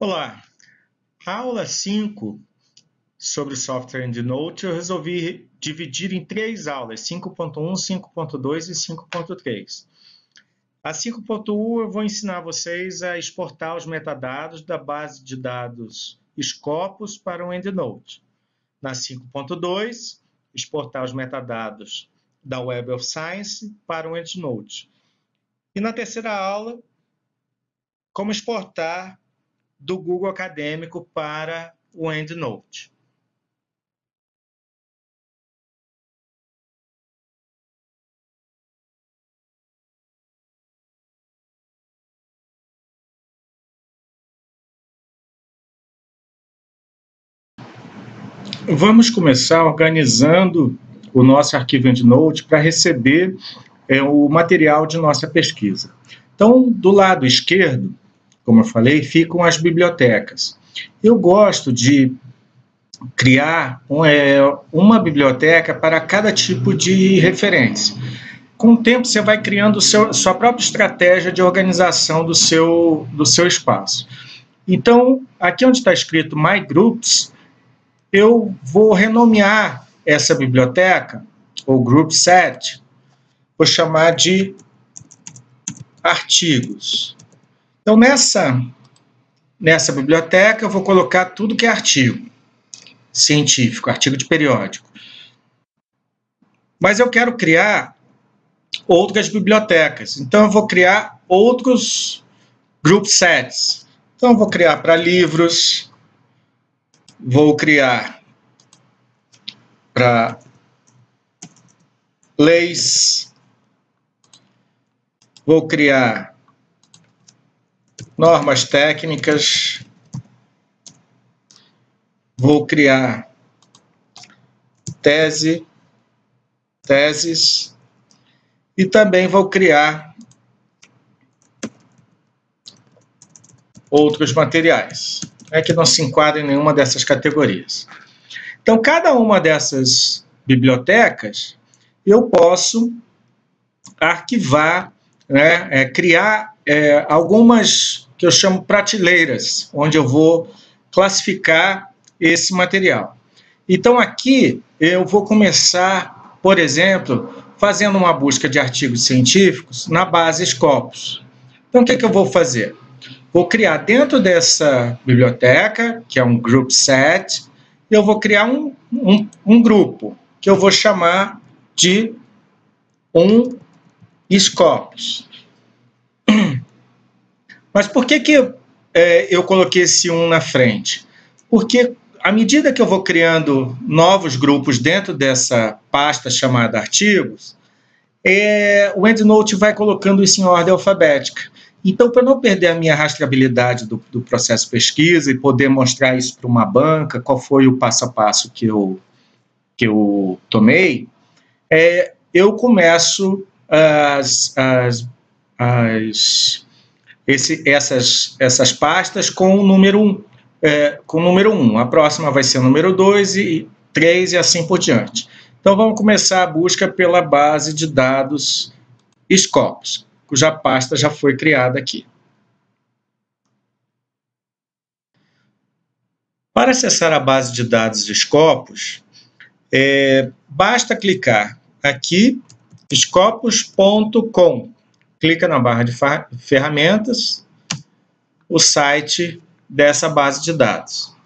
Olá, a aula 5 sobre software EndNote eu resolvi dividir em 3 aulas, 5.1, 5.2 e 5.3. A 5.1 eu vou ensinar vocês a exportar os metadados da base de dados Scopus para o EndNote. Na 5.2, exportar os metadados da Web of Science para o EndNote. E na terceira aula, como exportar do Google Acadêmico para o EndNote. Vamos começar organizando o nosso arquivo EndNote para receber o material de nossa pesquisa. Então, do lado esquerdo, como eu falei, ficam as bibliotecas. Eu gosto de criar uma biblioteca para cada tipo de referência. Com o tempo, você vai criando sua própria estratégia de organização do seu espaço. Então, aqui onde está escrito My Groups, eu vou renomear essa biblioteca, ou group set, vou chamar de artigos. Então, nessa biblioteca, eu vou colocar tudo que é artigo científico, artigo de periódico. Mas eu quero criar outras bibliotecas, então eu vou criar outros group sets. Então, eu vou criar para livros, vou criar para leis, vou criar normas técnicas, vou criar teses e também vou criar outros materiais, que não se enquadram em nenhuma dessas categorias. Então, cada uma dessas bibliotecas, eu posso arquivar, criar algumas que eu chamo prateleiras, onde eu vou classificar esse material. Então, aqui eu vou começar, por exemplo, fazendo uma busca de artigos científicos na base Scopus. Então, o que eu vou fazer? Vou criar dentro dessa biblioteca, que é um group set, eu vou criar um grupo, que eu vou chamar de um Scopus. Mas por que eu coloquei esse na frente? Porque à medida que eu vou criando novos grupos dentro dessa pasta chamada artigos, o EndNote vai colocando isso em ordem alfabética. Então, para não perder a minha rastreabilidade do processo de pesquisa e poder mostrar isso para uma banca, qual foi o passo a passo que eu tomei, eu começo essas pastas com o número 1. A próxima vai ser o número 2 e 3 e assim por diante. Então, vamos começar a busca pela base de dados Scopus, cuja pasta já foi criada aqui. Para acessar a base de dados de Scopus, basta clicar aqui, scopus.com. Clica na barra de ferramentas, o site dessa base de dados.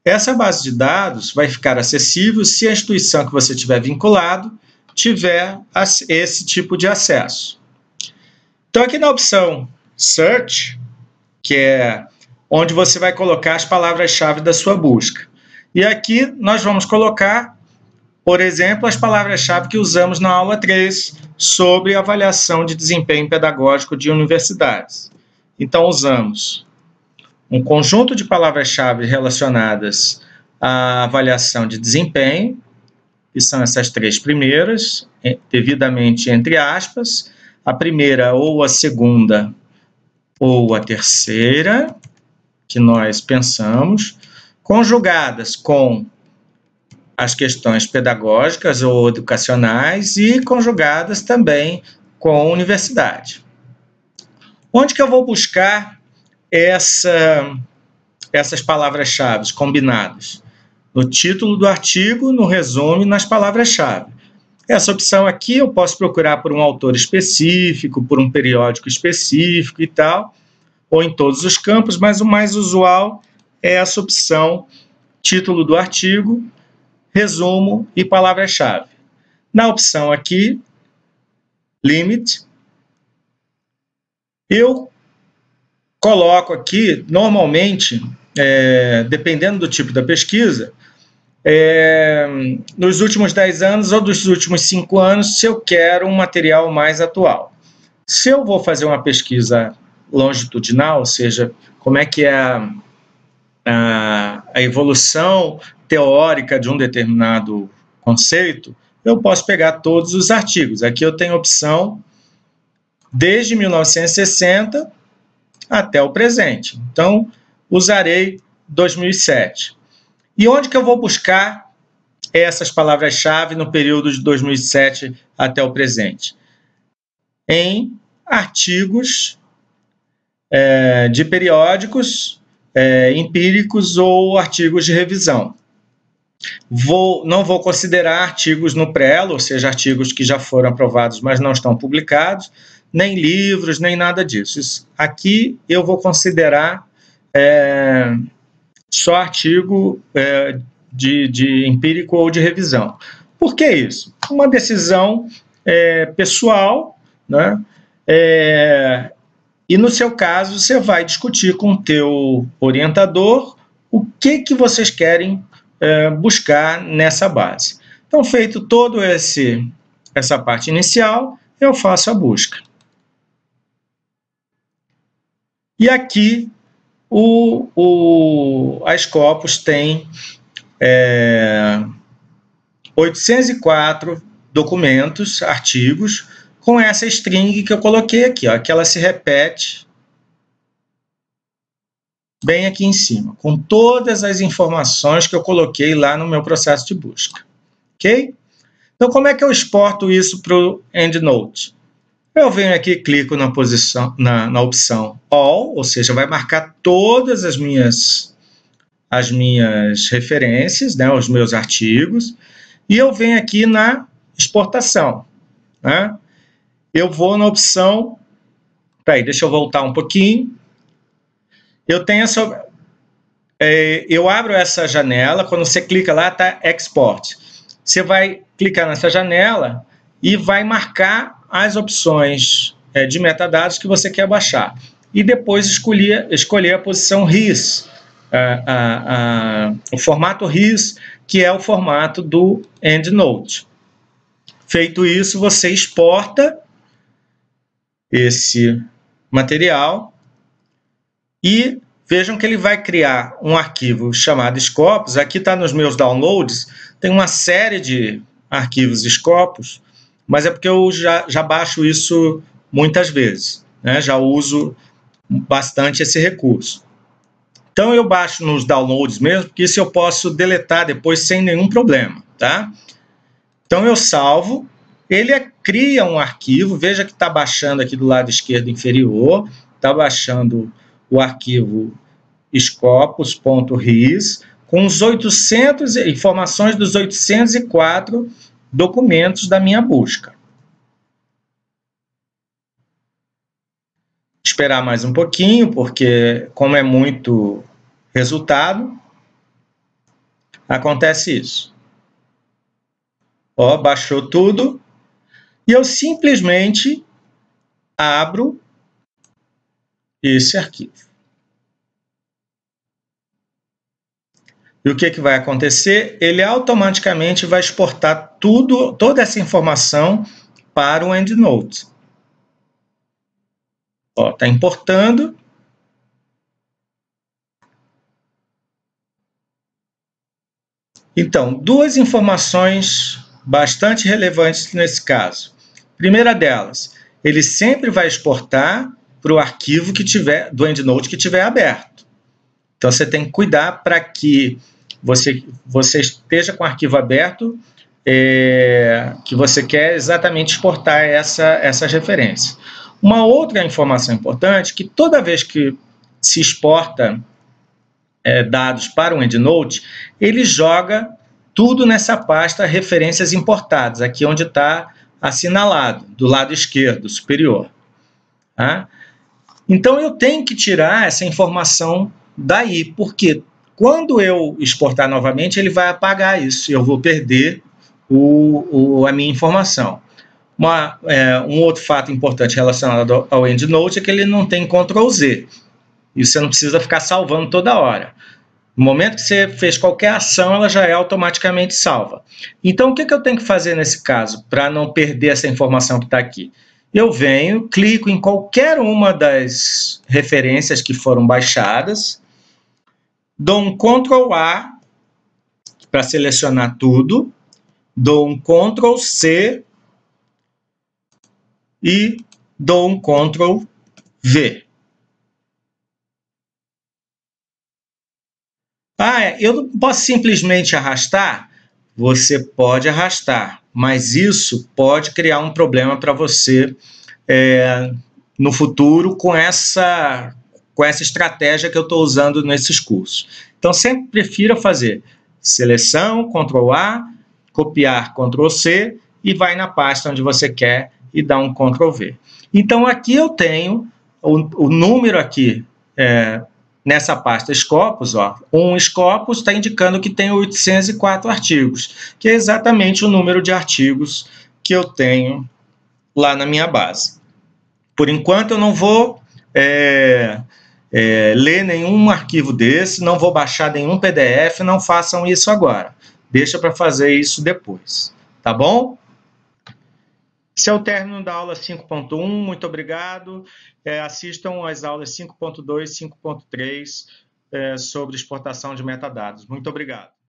Essa base de dados vai ficar acessível se a instituição que você tiver vinculado tiver esse tipo de acesso. Então, aqui na opção Search, que é onde você vai colocar as palavras-chave da sua busca. E aqui nós vamos colocar, por exemplo, as palavras-chave que usamos na aula 3 sobre avaliação de desempenho pedagógico de universidades. Então, usamos um conjunto de palavras-chave relacionadas à avaliação de desempenho, que são essas 3 primeiras, devidamente entre aspas, a primeira ou a segunda ou a terceira, que nós pensamos, conjugadas com as questões pedagógicas ou educacionais e conjugadas também com a universidade. Onde que eu vou buscar essas palavras-chave combinadas? No título do artigo, no resumo e nas palavras-chave. Essa opção aqui eu posso procurar por um autor específico, por um periódico específico e tal, ou em todos os campos, mas o mais usual é essa opção, título do artigo, resumo e palavra-chave. Na opção aqui, Limit, eu coloco aqui, normalmente, dependendo do tipo da pesquisa, nos últimos 10 anos ou dos últimos 5 anos, se eu quero um material mais atual. Se eu vou fazer uma pesquisa longitudinal, ou seja, como é que é a evolução teórica de um determinado conceito, eu posso pegar todos os artigos. Aqui eu tenho a opção desde 1960 até o presente. Então, usarei 2007. E onde que eu vou buscar essas palavras-chave no período de 2007 até o presente? Em artigos de periódicos empíricos ou artigos de revisão. Não vou considerar artigos no Prelo, ou seja, artigos que já foram aprovados, mas não estão publicados, nem livros, nem nada disso. Aqui eu vou considerar só artigo de empírico ou de revisão. Por que isso? Uma decisão pessoal, né? E no seu caso, você vai discutir com o teu orientador o que vocês querem buscar nessa base. Então, feito todo essa parte inicial, eu faço a busca. E aqui a Scopus tem 804 documentos, artigos, com essa string que eu coloquei aqui, ó, que ela se repete bem aqui em cima, com todas as informações que eu coloquei lá no meu processo de busca. Ok? Então, como é que eu exporto isso para o EndNote? Eu venho aqui e clico na opção All, ou seja, vai marcar todas as minhas referências, né, os meus artigos, e eu venho aqui na exportação, né? Eu vou na opção, deixa eu voltar um pouquinho, eu abro essa janela, quando você clica lá está Export, você vai clicar nessa janela e vai marcar as opções de metadados que você quer baixar, e depois escolher a posição RIS, o formato RIS, que é o formato do EndNote. Feito isso, você exporta esse material e vejam que ele vai criar um arquivo chamado Scopus. Aqui está nos meus downloads, tem uma série de arquivos Scopus, mas é porque eu já baixo isso muitas vezes, né? Já uso bastante esse recurso. Então eu baixo nos downloads mesmo, porque isso eu posso deletar depois sem nenhum problema, tá? Então eu salvo, ele cria um arquivo, veja que está baixando aqui do lado esquerdo inferior, está baixando o arquivo scopus.ris com os informações dos 804 documentos da minha busca. Esperar mais um pouquinho, porque como é muito resultado, acontece isso. Ó, baixou tudo e eu simplesmente abro esse arquivo. E o que vai acontecer? Ele automaticamente vai exportar toda essa informação para o EndNote. Está importando. Então, duas informações bastante relevantes nesse caso. Primeira delas, ele sempre vai exportar para o arquivo do EndNote que tiver aberto. Então, você tem que cuidar para que você esteja com o arquivo aberto que você quer exatamente exportar essas referências. Uma outra informação importante, que toda vez que se exporta dados para um EndNote, ele joga tudo nessa pasta referências importadas, aqui onde está assinalado, do lado esquerdo, superior. Tá? Então, eu tenho que tirar essa informação daí, porque quando eu exportar novamente, ele vai apagar isso, e eu vou perder a minha informação. Um outro fato importante relacionado ao EndNote é que ele não tem Ctrl+Z, e você não precisa ficar salvando toda hora. No momento que você fez qualquer ação, ela já é automaticamente salva. Então, o que eu tenho que fazer nesse caso, para não perder essa informação que está aqui? Eu venho, clico em qualquer uma das referências que foram baixadas, dou um Ctrl+A para selecionar tudo, dou um Ctrl+C e dou um Ctrl+V. Eu não posso simplesmente arrastar? Você pode arrastar, mas isso pode criar um problema para você no futuro com essa estratégia que eu estou usando nesses cursos. Então, sempre prefira fazer seleção, Ctrl+A, copiar, Ctrl+C e vai na pasta onde você quer e dá um Ctrl+V. Então, aqui eu tenho o número aqui nessa pasta Scopus, um Scopus está indicando que tem 804 artigos, que é exatamente o número de artigos que eu tenho lá na minha base. Por enquanto, eu não vou ler nenhum arquivo desse, não vou baixar nenhum PDF, não façam isso agora. Deixa para fazer isso depois, tá bom? Esse é o término da aula 5.1, muito obrigado. Assistam às aulas 5.2 e 5.3 sobre exportação de metadados. Muito obrigado.